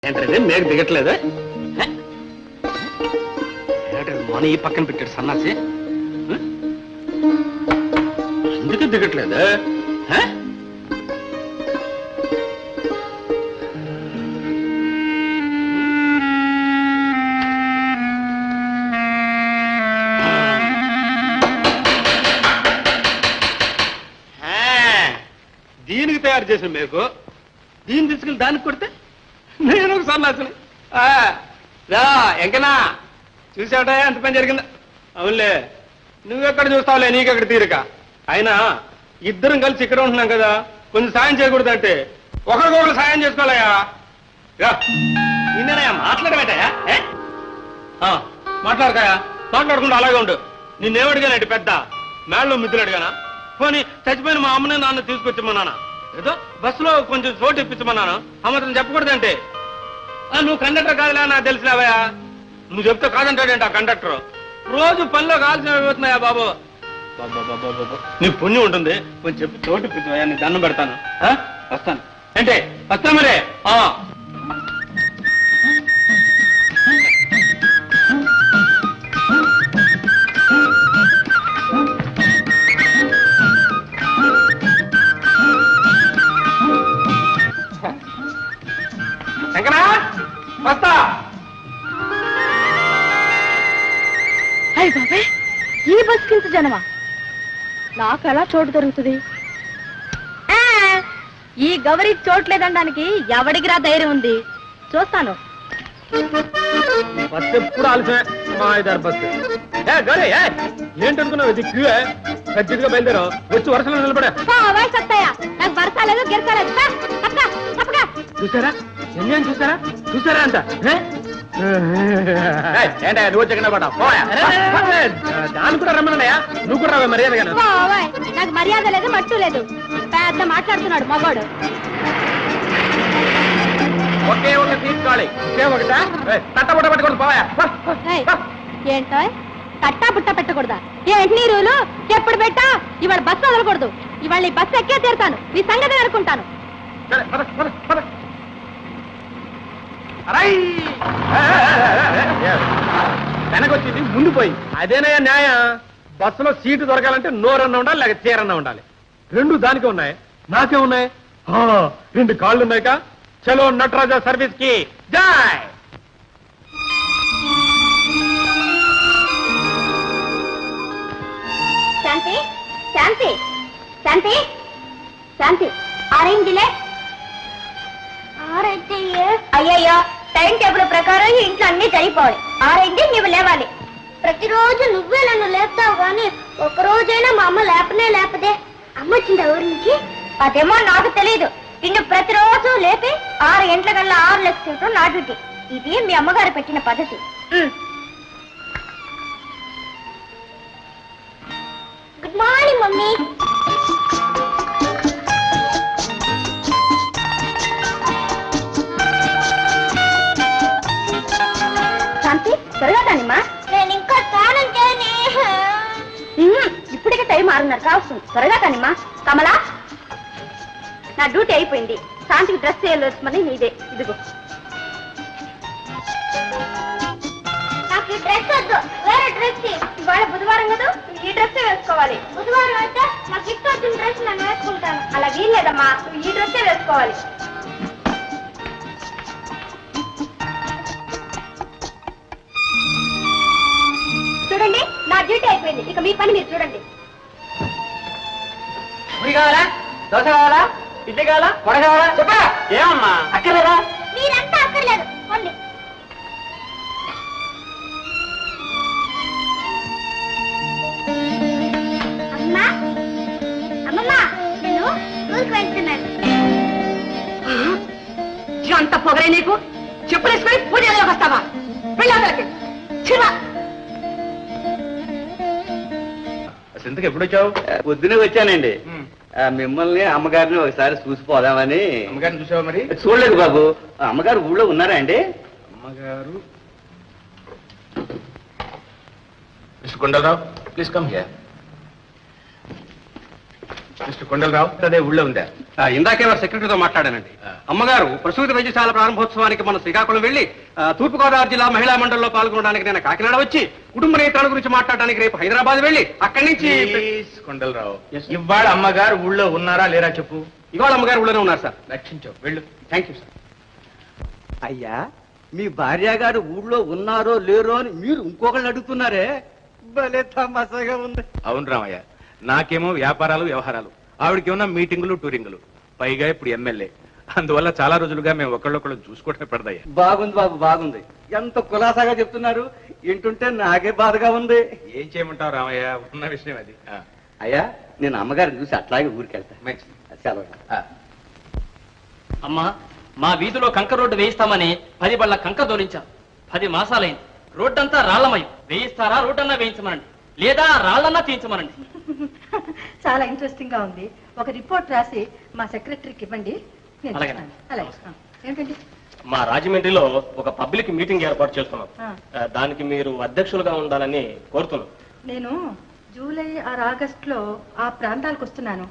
ఏంటంటే మేకు దిగట్లేదు మన ఈ పక్కన పెట్టాడు సన్నాసి ఎందుకు దిగట్లేదు దీనికి తయారు చేసిన మేకు దీన్ని తీసుకెళ్ళి దానికి కొడితే నేను ఒక సన్నాసిని రా ఎంకనా చూసావట ఎంత పని జరిగిందా అవునులే నువ్వెక్కడ చూస్తావులే నీకెక్కడ తీరిక అయినా ఇద్దరం కలిసి ఇక్కడ ఉంటున్నాం కదా కొంచెం సాయం చేయకూడదంటే ఒకరికొకరు సాయం చేసుకోవాలయా నిన్ననయా మాట్లాడమేటయా మాట్లాడకాయా మాట్లాడకుండా అలాగే ఉండు నిన్నేమడిగానంటే పెద్ద మేళ్ళలో మిద్దులు అడిగానా పోనీ చచ్చిపోయిన మా అమ్మని నాన్న తీసుకొచ్చిమన్నానా ఏదో బస్సులో కొంచెం చోటు ఇప్పించమన్నాను ఆ మాత్రం చెప్పకూడదంటే నువ్వు కండక్టర్ కాదులే నాకు తెలిసినావయా నువ్వు చెప్తే కాదంటాడేంటి ఆ కండక్టర్ రోజు పనిలో కాల్సిన అయిపోతున్నాయా బాబు నీ పుణ్యం ఉంటుంది కొంచెం చెప్పి చోటు ఇప్పించవయ్యా నీ దండం పెడతాను వస్తాను అంటే వస్తా మరే శంకరా వస్తా అయ్య బాబాయ్ ఈ బస్ కింద జనమా నాకు ఎలా చోటు దొరుకుతుంది ఈ గౌరీ చోటు లేదనడానికి ఎవడికిరా ధైర్యం ఉంది చూస్తాను బస్సు ఎప్పుడు ఆలస్యమే మా ఐదారు బస్సు గౌరీ ఏంటనుకున్నావు ఇది క్యూ సజ్జిగా బయలుదేరావు వచ్చి వరుసలో నిలబడా సత్తయ్య నాకు వరసాలేదు గిరసాలేదు చూసారా ఎన్నేం చూసారా చూసారా అంట ఏంటా నువ్వు చెక్కిన పడా దాని కూడా రమ్మన్నాయా నువ్వు కూడా రావా మర్యాద నాకు మర్యాద లేదు మట్టు లేదు పెద్ద మాట్లాడుతున్నాడు మగవాడు ఒకే ఒక తీసుకోవాలి ఒకే ఒకటా తట్టబుట్ట పెట్టకూడదు పోయా ఏంటో తట్టా బుట్ట పెట్టకూడదా ఏంటి నీ రూలు ఎప్పుడు పెట్టా ఇవాళ బస్సు వదలకూడదు ఇవాళ నీ బస్సు ఎక్కే తీరుతాను నీ సంగతి అనుకుంటాను వెనకొచ్చింది ముందు పోయి అదేనయ్యా న్యాయం బస్సులో సీటు దొరకాలంటే నోరన్నా ఉండాలి లేక చీరన్నా ఉండాలి రెండు దానికే ఉన్నాయి నాకే ఉన్నాయి రెండు కాళ్ళు ఉన్నాయిక చలో నటరాజా సర్వీస్ కి జై శాంతి శాంతి శాంతి శాంతి ఆరేంజిలే అయ్యయ్యో టైం టేబుల్ ప్రకారం ఇంట్లో అన్ని జరిగిపోవాలి ఆరైంది నువ్వు లేవాలి ప్రతిరోజు నువ్వే నన్ను లేపుతావు కానీ ఒక రోజైనా మా అమ్మ లేపనే లేపదే అమ్మ వచ్చింది ఊరి నుంచి అదేమో నాకు తెలియదు నిన్ను ప్రతిరోజు లేపి 6 గంటల కల్లా 6 లక్షలు నా డ్యూటీ ఇది మీ అమ్మగారు పెట్టిన పద్ధతి గుడ్ మార్నింగ్ మమ్మీ త్వరగా కానిమ్మా నేను ఇంకా స్నానం చేయని ఇప్పటికే టైం 6:30 కావస్తుంది త్వరగా కానిమ్మా కమలా నా డ్యూటీ అయిపోయింది శాంతికి డ్రెస్ చేయవలసి నీదే ఇదిగో నాకు ఈ డ్రెస్ వద్దు వేరే డ్రెస్ ఇవాళ బుధవారం కదా ఈ డ్రెస్ వేసుకోవాలి బుధవారం అయితే నాకు ఇష్టం వచ్చిన డ్రెస్ నేను వేసుకుంటాను అలా వీల్లేదమ్మా ఈ డ్రెస్ వేసుకోవాలి చూడండి నా డ్యూటీ అయిపోయింది ఇక మీ పని మీరు చూడండి పూరి కావాలా దోశ కావాలా ఇడ్లీ కావాలా వడ కావాలా చెప్పా ఏమమ్మా అక్కర్లేదా మీరంతా అక్కర్లేదు పోండి అమ్మా అమ్మమ్మ నేను స్కూల్కి వెళ్తున్నాను అంత పొగరే నీకు చెప్పులేసుకొని పూజలోకి వస్తావా వెళ్ళాదలకి చిరా ఇంతకు ఎప్పుడు వచ్చావు పొద్దునే వచ్చానండి మిమ్మల్ని అమ్మగారిని ఒకసారి చూసిపోదామని అమ్మగారిని చూసావా మరి చూడలేదు బాబు అమ్మగారు ఊళ్ళో ఉన్నారా అండి అమ్మగారు mister Kondalarao please come here mister Kondalarao అదే ఊళ్ళో ఉందా? ఇందాకే వారి సెక్రటరీతో మాట్లాడానండి. అమ్మగారు ప్రసూతి వైద్యశాల ప్రారంభోత్సవానికి మన శ్రీకాకుళం వెళ్లి తూర్పుగోదావరి జిల్లా మహిళా మండలిలో పాల్గొనడానికి నేను కాకినాడ వచ్చి కుటుంబ నేత్రాల గురించి మాట్లాడడానికి రేపు హైదరాబాద్ వెళ్లి అక్కడి నుంచి ప్లీజ్ కొండలరావు, ఇవాళ అమ్మగారు ఊళ్ళో ఉన్నారా లేరా చెప్పు. ఇవాళ అమ్మగారు ఊళ్ళోనే ఉన్నారు సార్. రక్షించావు, వెళ్ళు. Thank you sir. అయ్యా, మీ భార్య గారు ఊళ్ళో ఉన్నారో లేరో అని మీరు ఇంకొకళ్ళని అడుగుతున్నారే, భలే తమాషాగా ఉంది. అవును రామయ్య, నాకేమో వ్యాపారాలు వ్యవహారాలు, ఆవిడకేమన్నా మీటింగులు టూరింగులు, పైగా ఇప్పుడు ఎమ్మెల్యే. అందువల్ల చాలా రోజులుగా మేము ఒకళ్ళొకళ్ళు చూసుకోవటమే పడదయ్యా. బాగుంది బాబు, బాగుంది. ఎంత కులాసాగా చెప్తున్నారు, వింటుంటే నాకే బాధగా ఉంది. ఏం చేయమంటావు రామయ్య, ఉన్న విషయం అది. అయ్యా, నేను అమ్మగారిని చూసి అట్లాగే ఊరికెళ్తా. మంచిది. సెలవు. అమ్మా, మా వీధిలో కంక రోడ్డు వేయిస్తామని 10 బళ్ళ కంక దోలించాం. 10 మాసాలైంది. రోడ్డంతా రాళ్లమయం. వేయిస్తారా? రోడ్డన్నా వేయించమనండి, లేదా రాళ్లన్నా తీయించమనండి. చాలా ఇంట్రెస్టింగ్ గా ఉంది. ఒక రిపోర్ట్ రాసి మా సెక్రటరీకి ఇవ్వండి. నేను అలాగే. చెప్తాను. అలాగే. ఏంటండి? మా రాజమండ్రిలో ఒక పబ్లిక్ మీటింగ్ ఏర్పాటు చేస్తున్నాం. దానికి మీరు అధ్యక్షులుగా ఉండాలని కోరుతున్నాం. నేను జూలై ఆర్ ఆగస్ట్ లో ఆ ప్రాంతాలకు వస్తున్నాను.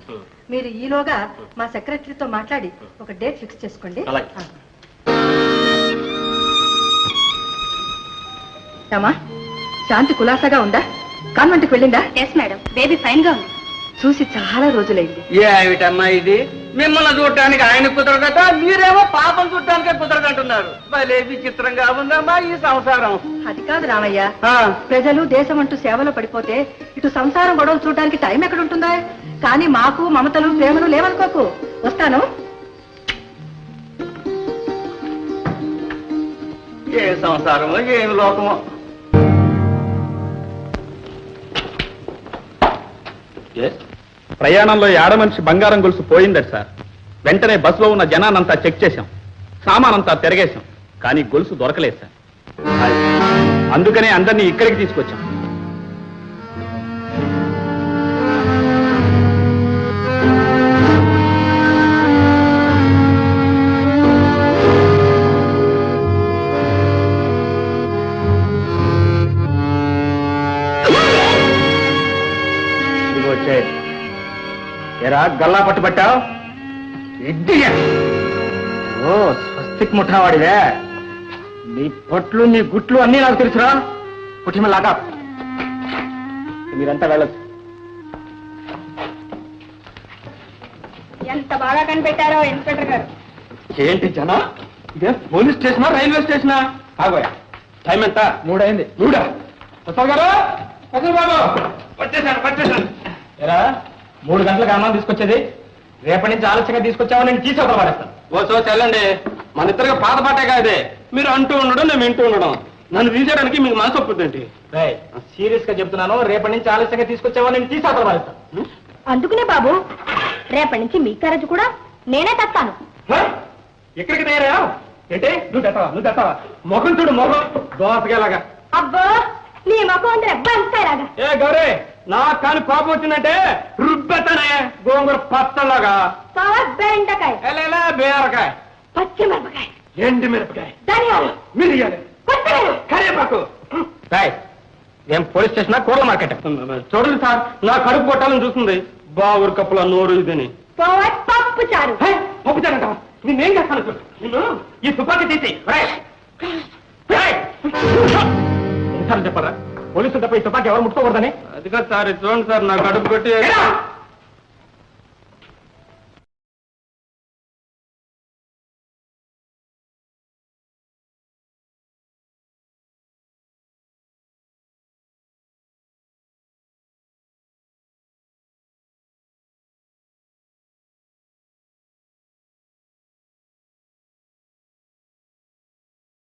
మీరు ఈలోగా మా సెక్రటరీతో మాట్లాడి ఒక డేట్ ఫిక్స్ చేసుకోండి. అలాగే. రామా, శాంతి కులాసాగా ఉందా? కాన్వెంట్కి వెళ్ళిందా? ఎస్ మేడం, బేబీ ఫైన్ గా ఉంది. చూసి చాలా రోజులైంది. ఏమిటమ్మా ఇది? మిమ్మల్ని చూడటానికి ఆయన కుదరదట, మీరేమో పాపం చూడటానికే కుదరదంటున్నారు. భలే విచిత్రంగా ఉందమ్మా ఈ సంసారం. అది కాదు రామయ్య, ఆ, ప్రజలు దేశం అంటూ సేవలో పడిపోతే ఇటు సంసారం గొడవలు చూడడానికి టైం ఎక్కడ ఉంటుందా? కానీ మాకు మమతలు ప్రేమలు లేవనుకోకు. వస్తాను. ఏ సంసారమో ఏమి లోకమో. ప్రయాణంలో ఆడ మనిషి బంగారం గొలుసు పోయిందట సార్. వెంటనే బస్సులో ఉన్న జనానంతా చెక్ చేశాం, సామానంతా తిరగేశాం, కానీ గొలుసు దొరకలేదు సార్. అందుకనే అందరినీ ఇక్కడికి తీసుకొచ్చాం. ఎరా గల్లా పట్టుబట్టావు? ఓ స్వస్తిక్ ముఠావాడివే. నీ పొట్లు నీ గుట్లు అన్నీ నాకు తెలుసురా. పుట్టిమలాగా మీరంతా వెళ్ళదు. ఎంత బాగా కనిపెట్టారో ఇన్స్పెక్టర్ గారు. ఏంటి జన, ఇదే పోలీస్ స్టేషనా రైల్వే స్టేషనా? ఆగోయా, టైం ఎంత? 3 అయింది. 3 ప్రసాద్ గారు, ప్రసాద్ బాబు, వచ్చేసాను. ఎరా 3 గంటలకు అన్నం తీసుకొచ్చేది, రేపటి నుంచి ఆలస్యంగా తీసుకొచ్చామని నేను తీసుకోవడం పడేస్తాను. ఓ సో చెల్లండి, మన ఇద్దరికి పాత పాటే కాదే. మీరు అంటూ ఉండడం, నేను వింటూ ఉండడం. నన్ను తీసేయడానికి మీకు మనసు ఒప్పుద్దేంటి? సీరియస్ గా చెప్తున్నాను, రేపటి నుంచి ఆలస్యంగా తీసుకొచ్చామని నేను తీసుకోవడం పడేస్తాను. అందుకునే బాబు, రేపటి నుంచి మీ క్యారేజ్ కూడా నేనే తెస్తాను. ఎక్కడికి తయారయ్యా? ఏంటి నువ్వు తెస్తావా? మొఖం చూడు, మొఖం దోసగాలాగా. అబ్బో, నీ ముఖం అందరూ అబ్బాయిలాగా. ఏ గౌరీ, నాకు కానీ కోపం వచ్చిందంటే రుబ్బెత్తనే గోంగూర పచ్చలాగా. బెండకాయ, బీరకాయ, పచ్చిమిరపకాయ, ఎండు మిరపకాయ, ధనియాలు, మిరియాలు, కొత్తిమీర, కరివేపాకు. ఏం పోలీస్ స్టేషన్ కూరల మార్కెట్? చూడండి సార్, నా కడుపు కొట్టాలని చూస్తుంది. బావురు కప్పుల నోరు ఇదని. పప్పు చారు. పప్పు చారంట. నేనేం చేస్తాను చూడు, నిన్ను ఈ తుపాకీ తీసి చెప్పరా, పోలీసులు తప్ప ఈ తుపాకీ ఎవరు ముట్టుకోకూడదని. అది కాదు సార్, చూడండి సార్, నా కడుపు కొట్టి